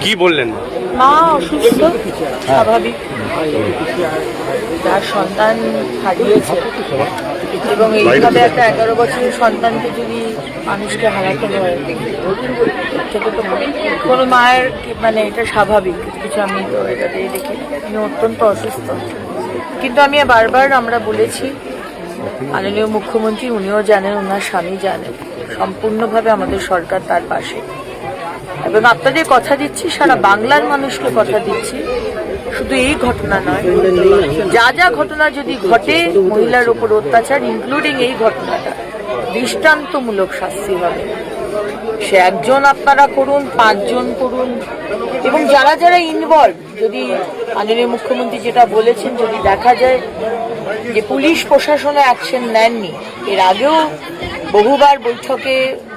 কি বললেন? মা অসুস্থ, স্বাভাবিক। তার সন্তান হারিয়েছে এবং এইভাবে একটা 11 বছরের সন্তানকে যদি মানুষকে হারাতে হয় থেকে তো কোনো মায়ের মানে এটা স্বাভাবিক কিছু। আমি তো এটাতে দেখি উনি অত্যন্ত অসুস্থ, কিন্তু আমি বারবার আমরা বলেছি, মাননীয় মুখ্যমন্ত্রী উনিও জানেন, ওনার স্বামী জানেন, সম্পূর্ণভাবে আমাদের সরকার তার পাশে। এবং আপনাদের কথা দিচ্ছি, সারা বাংলার মানুষকে কথা দিচ্ছি, শুধু এই ঘটনা নয়, যা যা ঘটনা যদি ঘটে মহিলার উপর অত্যাচার, ইনক্লুডিং এই ঘটনাটা, দৃষ্টান্তমূলক শাস্তি হবে। সে একজন আপনারা করুন, 5 জন করুন, এবং যারা যারা ইনভলভ, যদি মাননীয় মুখ্যমন্ত্রী যেটা বলেছেন, যদি দেখা যায় যে পুলিশ প্রশাসনে অ্যাকশন নেননি, এর আগেও বহুবার বৈঠকে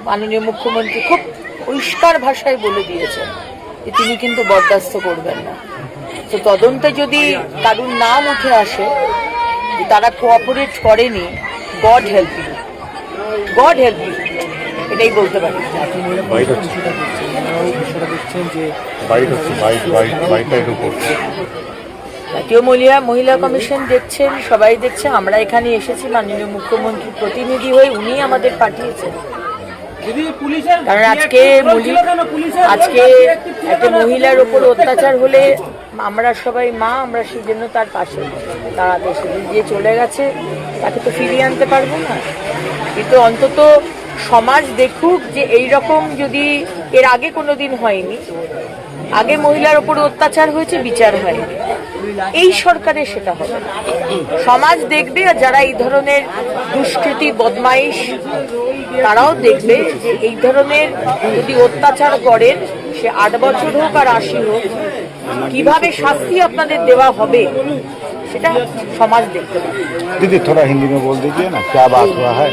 মাননীয় মুখ্যমন্ত্রী খুব পরিষ্কার ভাষায় বলে দিয়েছেন যে তিনি কিন্তু বরদাস্ত করবেন না। তো তদন্তে যদি কারুর নাম উঠে আসে তারা কোঅপারেট করেনি, God help you, God help you, এটাই বলতে পারি। জাতীয় মহিলা কমিশন দেখছেন, সবাই দেখছে। আমরা এখানে এসেছি মাননীয় মুখ্যমন্ত্রীর প্রতিনিধি হয়ে, উনি আমাদের পাঠিয়েছেন। কারণ আজকে একটা মহিলার উপর অত্যাচার হলে আমরা সবাই মা, আমরা সেই জন্য তার পাশে দাঁড়াতে। সেদিন যে চলে গেছে তাকে তো ফিরিয়ে আনতে পারবো না, কিন্তু অন্তত সমাজ দেখুক যে এই রকম যদি এর আগে কোনোদিন হয়নি, আগে মহিলার উপর অত্যাচার হয়েছে, বিচার হয়নি, এই সরকারে সেটা হবে। সমাজ দেখবে, আর যারা এই ধরনের দুষ্কৃতি বদমাইশ তারাও দেখবে যে এই ধরনের যদি অত্যাচার করেন, সে 8 বছর হোক আর 80 হোক, কিভাবে শাস্তি আপনাদের দেওয়া হবে সেটা সমাজ দেখতে পাবে। दीदी थोड़ा हिंदी में बोल दीजिए ना, क्या बात हुआ है।